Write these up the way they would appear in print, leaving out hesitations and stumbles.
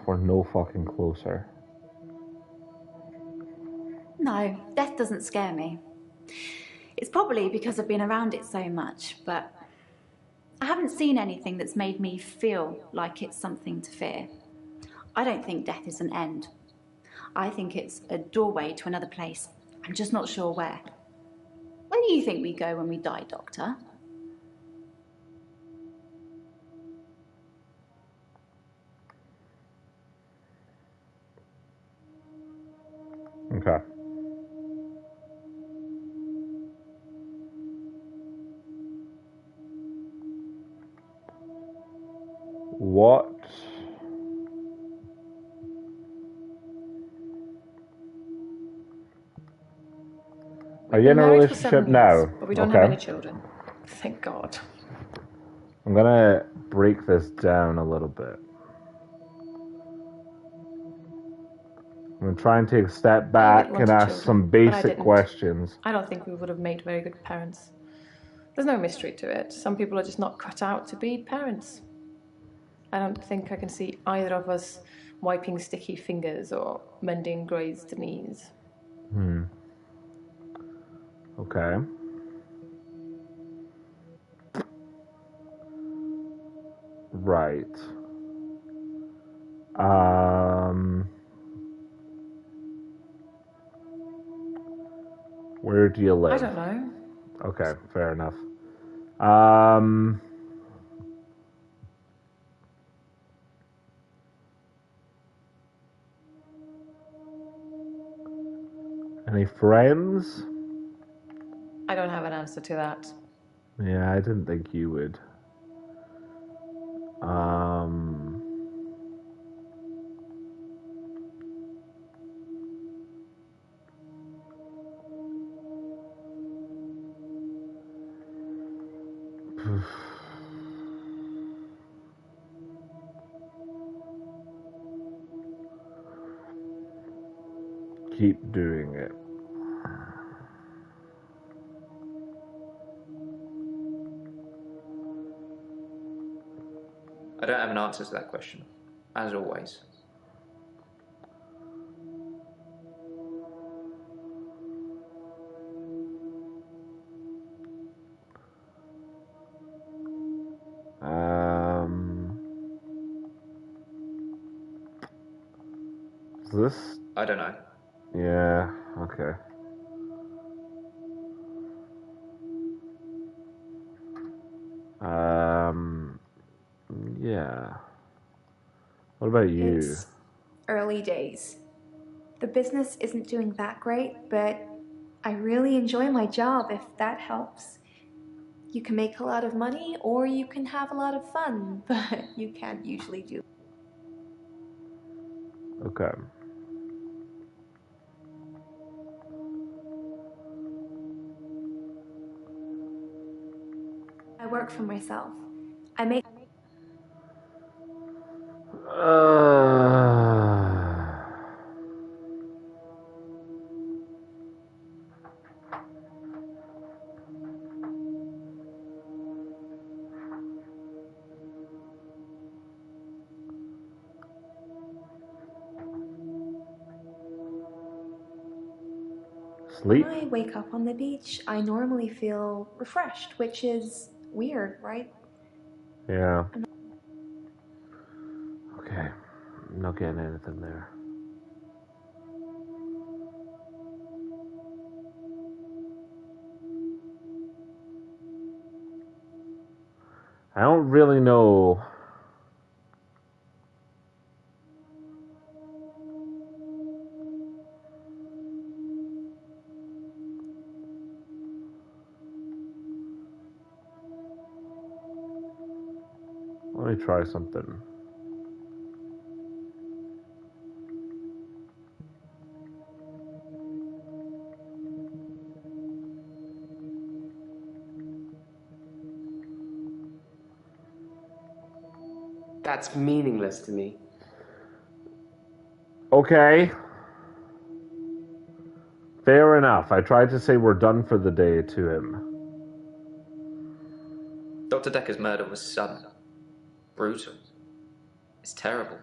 we're no fucking closer. No, death doesn't scare me. It's probably because I've been around it so much, but I haven't seen anything that's made me feel like it's something to fear. I don't think death is an end. I think it's a doorway to another place. I'm just not sure where. Where do you think we go when we die, Doctor? Okay. What? Are you in a relationship now? But we don't have any children. Thank God. I'm gonna break this down a little bit. I'm gonna try and take a step back and ask some basic questions. I don't think we would have made very good parents. There's no mystery to it. Some people are just not cut out to be parents. I don't think I can see either of us wiping sticky fingers or mending grazed knees. Okay. Right. Where do you live? I don't know. Okay, fair enough. Any friends? I don't have an answer to that. Yeah, I didn't think you would. Keep doing it. I don't have an answer to that question, as always. Is this? I don't know. Yeah, okay. Yeah. What about you? It's early days. The business isn't doing that great, but I really enjoy my job, if that helps. You can make a lot of money or you can have a lot of fun, but you can't usually do. Okay. I work for myself. I make. Sleep? When I wake up on the beach, I normally feel refreshed, which is weird, right? Yeah. Okay. I'm not getting anything there. I don't really know. Let me try something. That's meaningless to me. Okay. Fair enough. I tried to say we're done for the day to him. Dr. Decker's murder was sudden. Brutal. It's terrible.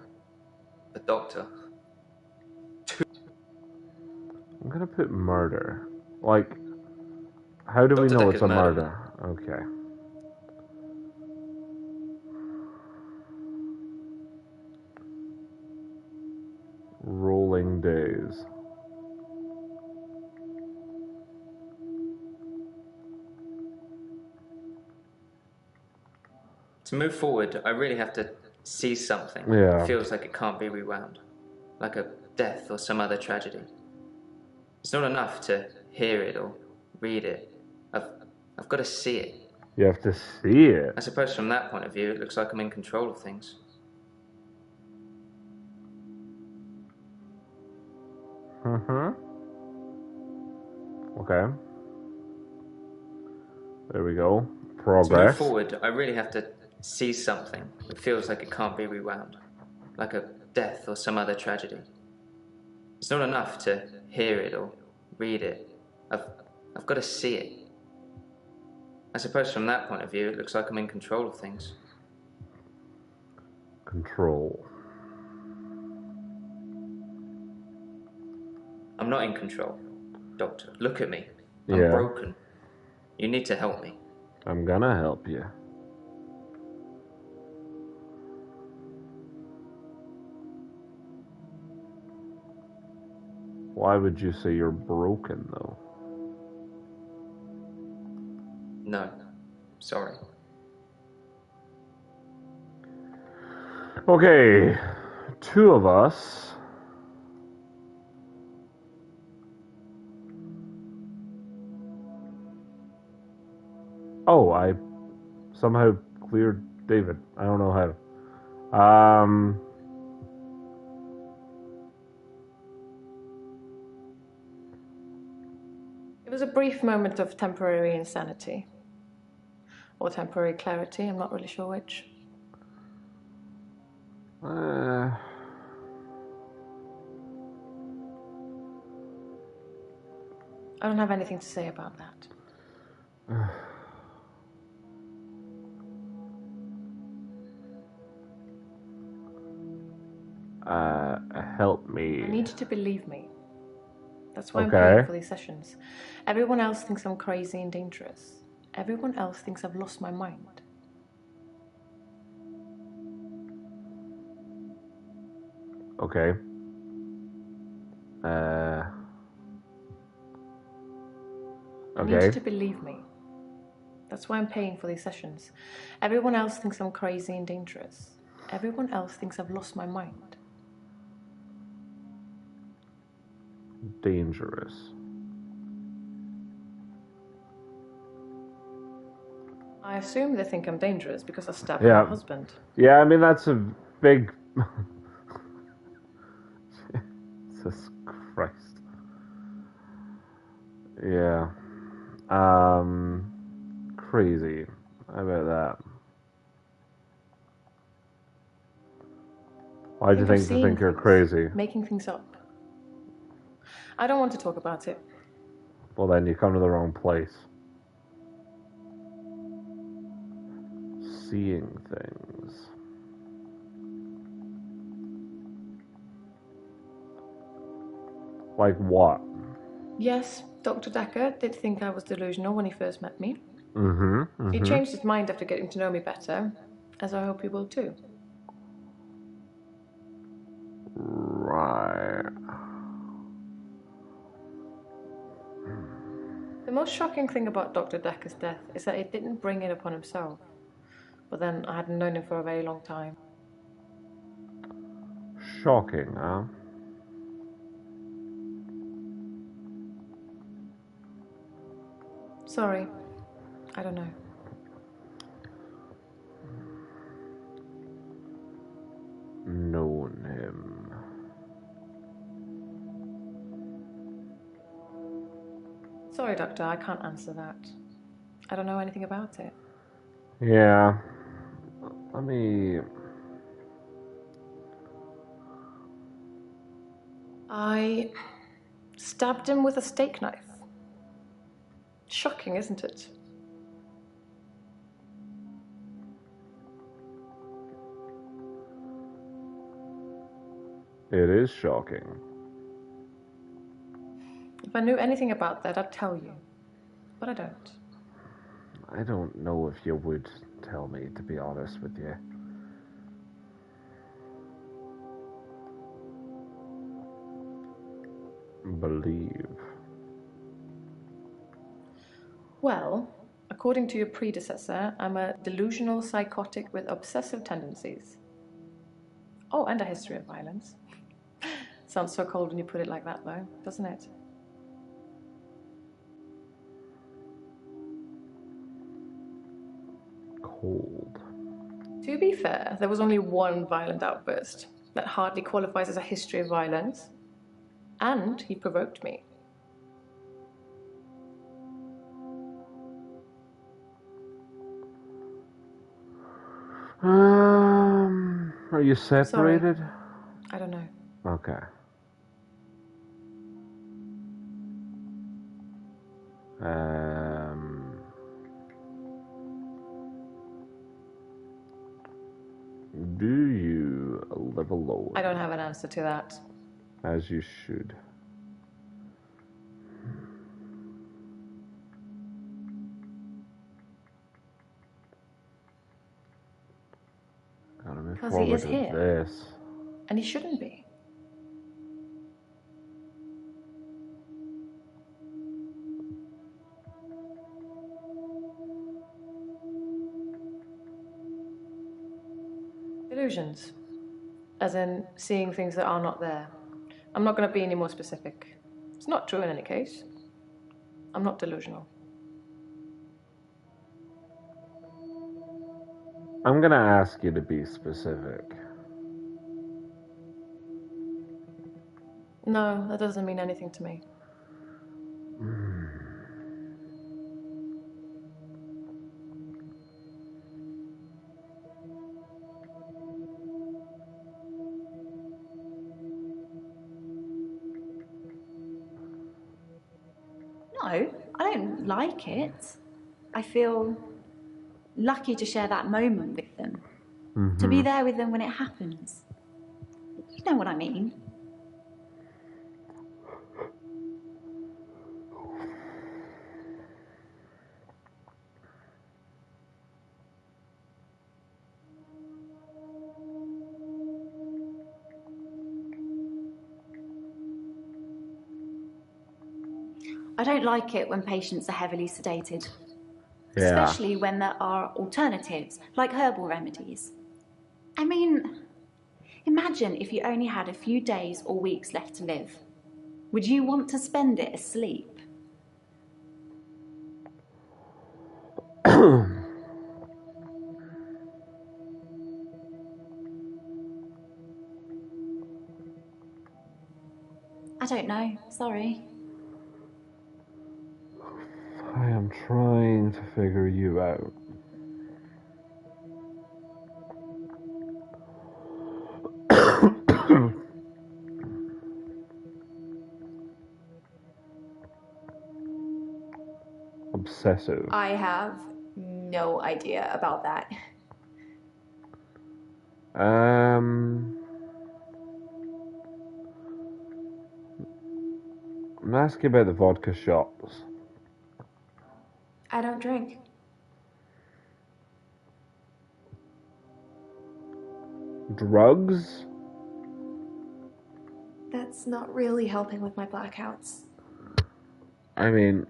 But doctor, I'm gonna put murder. Like, how do we Dr. know Decker's it's a murder. murder? Okay. Rolling days. To move forward, I really have to see something Yeah. that feels like it can't be rewound, like a death or some other tragedy. It's not enough to hear it or read it. I've got to see it. You have to see it. I suppose from that point of view, it looks like I'm in control of things. Okay. There we go. To Progress. move forward, I really have to see something that feels like it can't be rewound, like a death or some other tragedy. It's not enough to hear it or read it. I've got to see it. I suppose from that point of view, it looks like I'm in control of things. Control. I'm not in control, Doctor. Look at me. I'm Yeah. broken. You need to help me. I'm gonna help you. Why would you say you're broken, though? No. Sorry. Okay. Two of us. Oh, I somehow cleared David. I don't know how. It was a brief moment of temporary insanity. Or temporary clarity, I'm not really sure which. I don't have anything to say about that. Help me. I need you to believe me. That's why I'm Okay. paying for these sessions. Everyone else thinks I'm crazy and dangerous. Everyone else thinks I've lost my mind. Okay. I need Okay. you to believe me. That's why I'm paying for these sessions. Everyone else thinks I'm crazy and dangerous. Everyone else thinks I've lost my mind. Dangerous. I assume they think I'm dangerous because I stabbed Yeah. my husband. Yeah, I mean, that's a big... Jesus Christ. Yeah. Crazy. How about that? Why do you I'm think they seeing think you're things, crazy? Making things up. I don't want to talk about it. Well, then you come to the wrong place. Seeing things. Like what? Yes, Dr. Decker did think I was delusional when he first met me. Mm-hmm. He changed his mind after getting to know me better, as I hope he will too. Right. The most shocking thing about Dr. Decker's death is that he didn't bring it upon himself. But then I hadn't known him for a very long time. Shocking, huh? Sorry, I don't know. Known him. Sorry, Doctor, I can't answer that. I don't know anything about it. Yeah. Let me... I stabbed him with a steak knife. Shocking, isn't it? It is shocking. If I knew anything about that, I'd tell you. But I don't. I don't know if you would tell me, to be honest with you. Believe. Well, according to your predecessor, I'm a delusional psychotic with obsessive tendencies. Oh, and a history of violence. Sounds so cold when you put it like that, though, doesn't it? Cold. To be fair, there was only one violent outburst. That hardly qualifies as a history of violence. And he provoked me. Are you separated? Sorry. I don't know. Okay. Do you live alone? I don't have an answer to that. As you should. Gotta move Because forward he is with here. this. And he shouldn't be. Illusions. As in, seeing things that are not there. I'm not going to be any more specific. It's not true in any case. I'm not delusional. I'm gonna ask you to be specific. No, that doesn't mean anything to me. No, I don't like it. I feel lucky to share that moment with them. To be there with them when it happens. You know what I mean? I don't like it when patients are heavily sedated. Yeah. Especially when there are alternatives, like herbal remedies. I mean, imagine if you only had a few days or weeks left to live. Would you want to spend it asleep? I don't know, sorry. I am trying to figure you out. Obsessive. I have no idea about that. I'm asking about the vodka shots. I don't drink. Drugs? That's not really helping with my blackouts. I mean...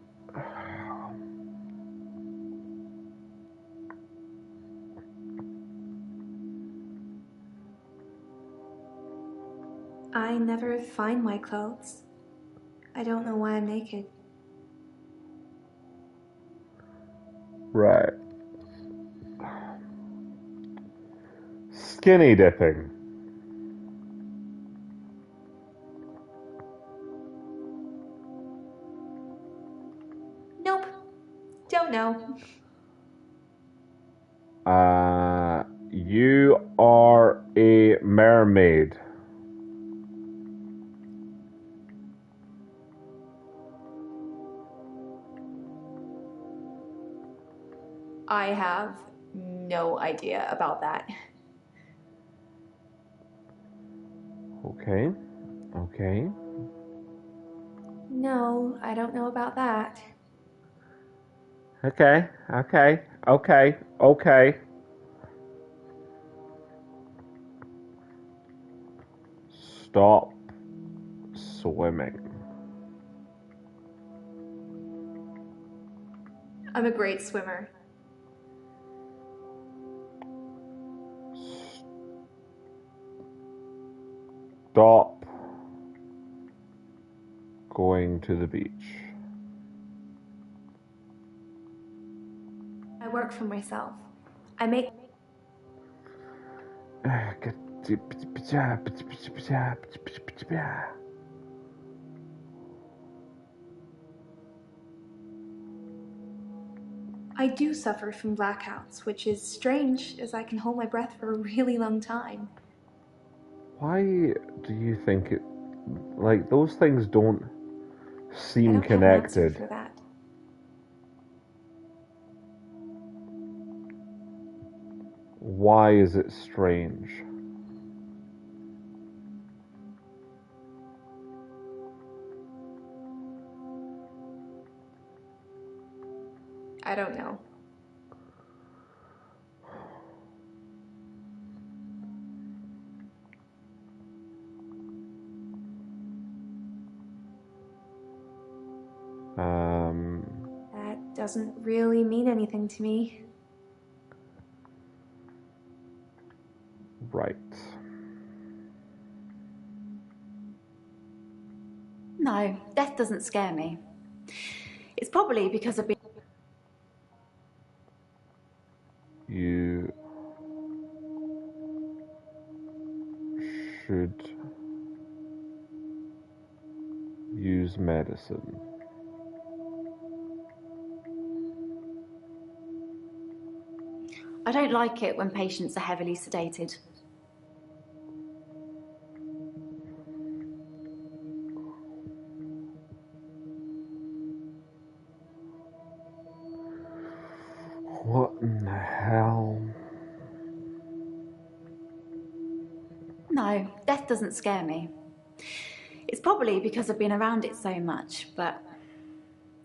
I never find my clothes. I don't know why I'm naked. Right. Skinny dipping. Nope. Don't know. You are a mermaid. I have no idea about that. Okay. Okay. No, I don't know about that. Okay. Okay. Okay. Okay. Stop swimming. I'm a great swimmer. Stop going to the beach. I work for myself. I make. I do suffer from blackouts, which is strange, as I can hold my breath for a really long time. Why do you think it... Like, those things don't I seem don't have an answer connected. for that. Why is it strange? I don't know. That doesn't really mean anything to me. Right. No, death doesn't scare me. It's probably because I've been... You should use medicine. I don't like it when patients are heavily sedated. What in the hell? No, death doesn't scare me. It's probably because I've been around it so much, but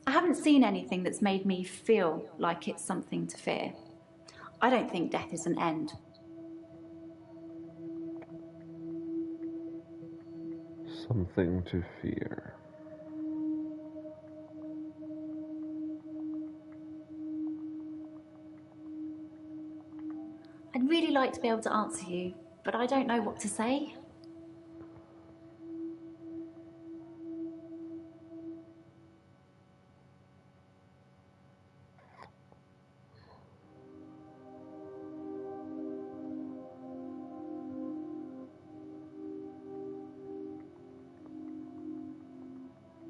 I haven't seen anything that's made me feel like it's something to fear. I don't think death is an end. Something to fear. I'd really like to be able to answer you, but I don't know what to say.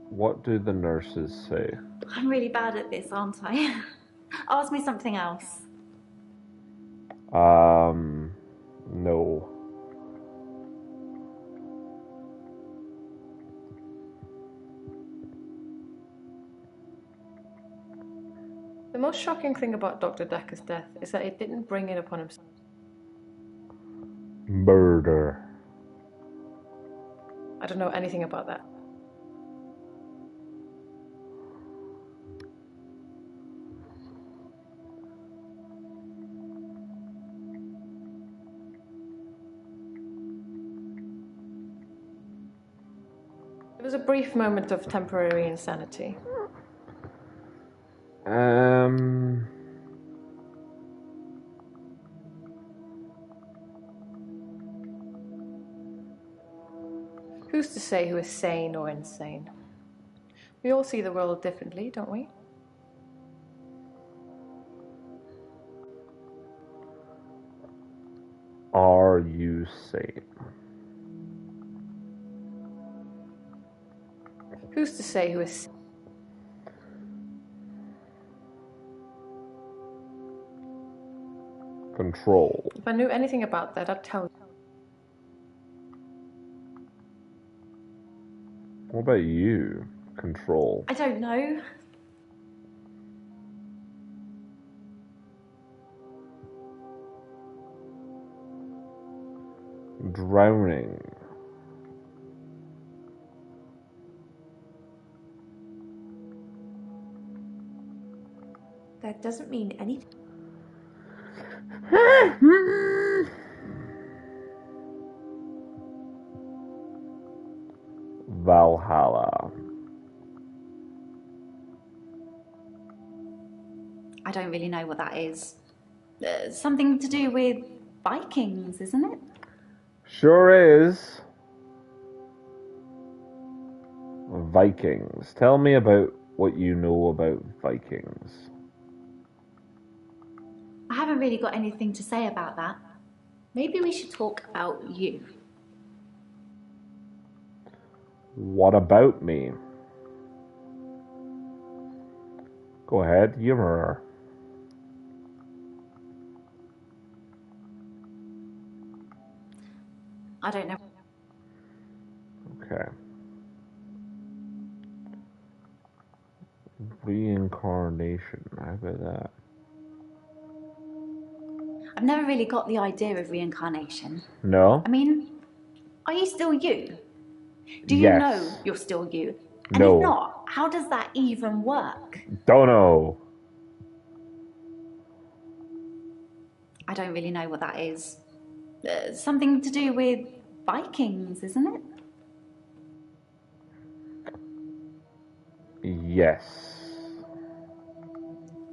What do the nurses say? I'm really bad at this, aren't I? Ask me something else. No. The most shocking thing about Dr. Decker's death is that he didn't bring it upon himself. Murder. I don't know anything about that. It was a brief moment of temporary insanity. Who's to say who is sane or insane? We all see the world differently, don't we? Are you sane? Who's to say who is... Control. If I knew anything about that, I'd tell you. What about you? Control. I don't know. Drowning. that doesn't mean anything. Valhalla. I don't really know what that is. Something to do with Vikings, isn't it? Sure is. Vikings. Tell me about what you know about Vikings. I haven't really got anything to say about that. Maybe we should talk about you. What about me? Go ahead, humor her. I don't know. Okay. Reincarnation. How about that? I've never really got the idea of reincarnation. No? I mean, are you still you? Do you Yes. know you're still you? And No. if not, how does that even work? Don't know. I don't really know what that is. Something to do with Vikings, isn't it? Yes.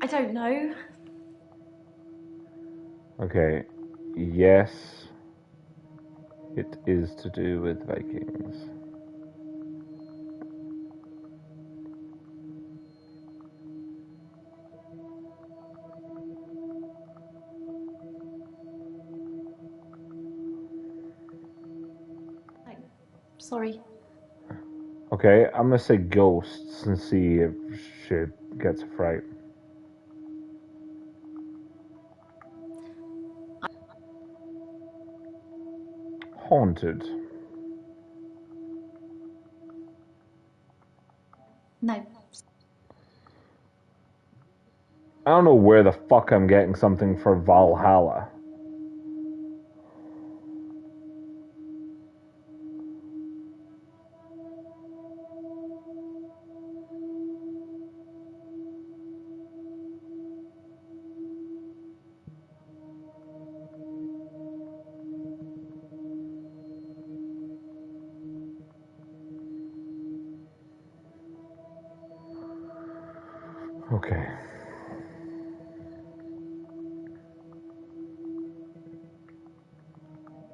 I don't know. Okay. Yes. It is to do with Vikings. No, sorry. Okay, I'm gonna say ghosts and see if she gets a fright. Haunted. No. I don't know where the fuck I'm getting something for Valhalla. Okay.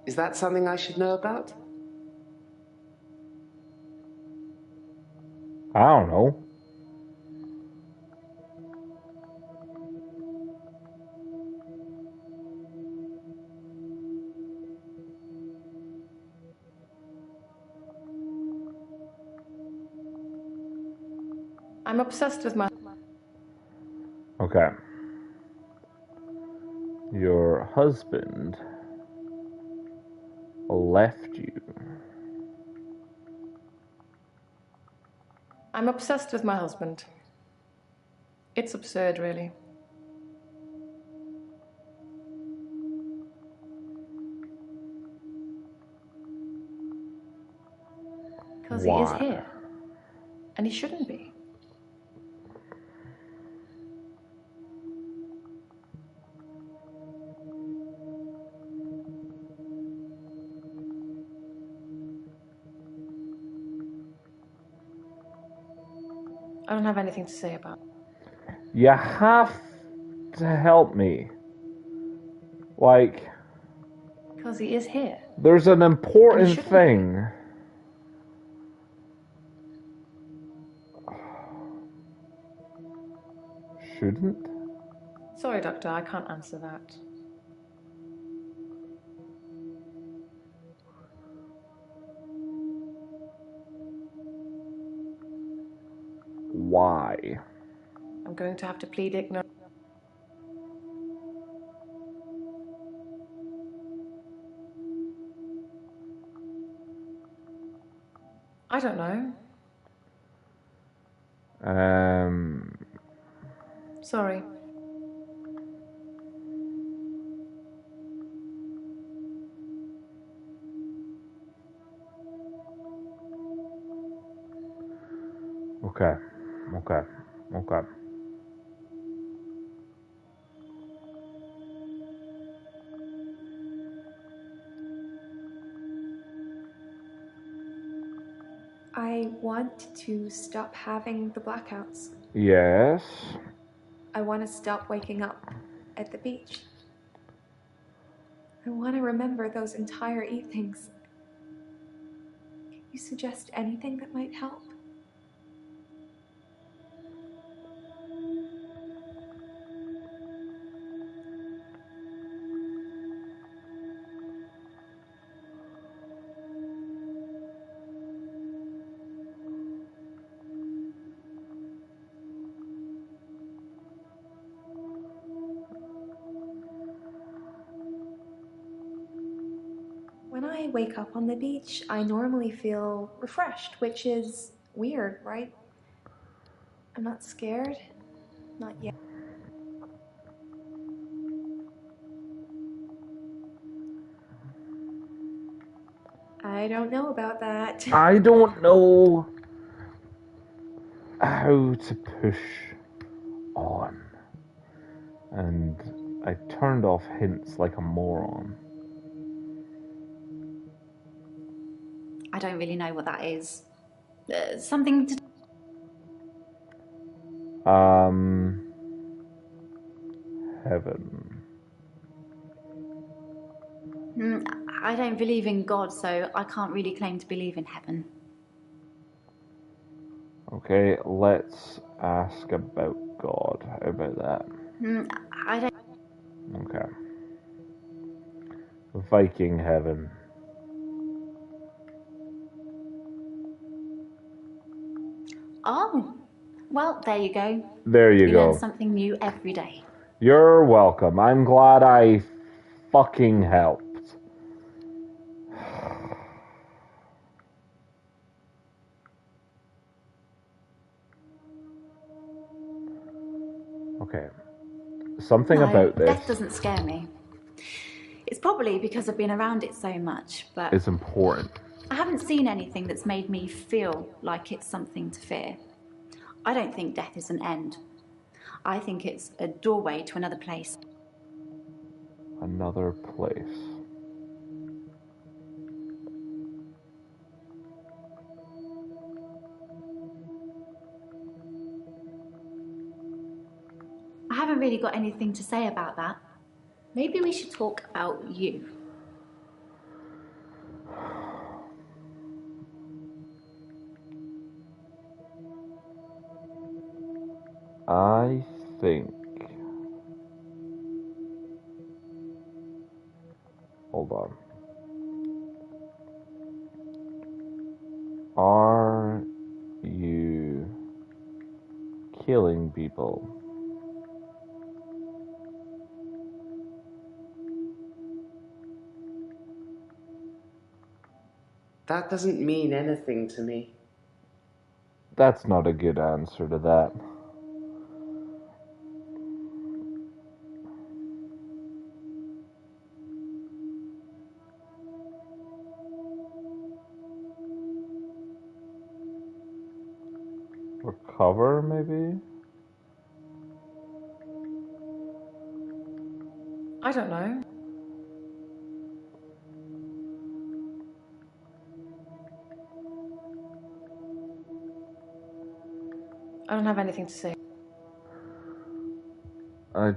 Is that something I should know about? I don't know. I'm obsessed with my... Okay. Your husband left you. I'm obsessed with my husband. It's absurd, really. Because he is Why? here. And he shouldn't be. I don't have anything to say about it. You have to help me. Like, Because he is here. there's an important shouldn't thing. Shouldn't? Sorry, Doctor, I can't answer that. Why? I'm going to have to plead ignorance. I don't know. Sorry. Okay. Okay. Okay. I want to stop having the blackouts. Yes. I want to stop waking up at the beach. I want to remember those entire evenings. Can you suggest anything that might help? When I wake up on the beach, I normally feel refreshed, which is weird, right? I'm not scared. Not yet. I don't know about that. I don't know how to push on. And I turned off hints like a moron. I don't really know what that is. Something to... Heaven. I don't believe in God, so I can't really claim to believe in heaven. Okay, let's ask about God. How about that? I don't... Okay. Viking heaven. Oh, well, there you go. There you go. learn something new every day. You're welcome. I'm glad I fucking helped. Okay. Something about this... death doesn't scare me. It's probably because I've been around it so much, but... It's important. I haven't seen anything that's made me feel like it's something to fear. I don't think death is an end. I think it's a doorway to another place. Another place. I haven't really got anything to say about that. Maybe we should talk about you. I think... Hold on. Are you killing people? That doesn't mean anything to me. That's not a good answer to that. Recover, maybe? I don't know. I don't have anything to say. I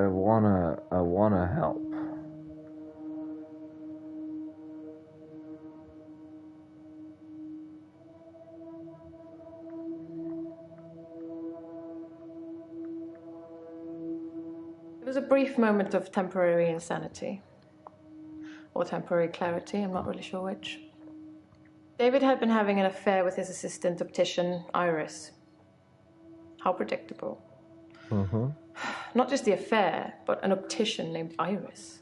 wanna help. It was a brief moment of temporary insanity. Or temporary clarity, I'm not really sure which. David had been having an affair with his assistant optician, Iris. How predictable. Mm-hmm. Not just the affair, but an optician named Iris.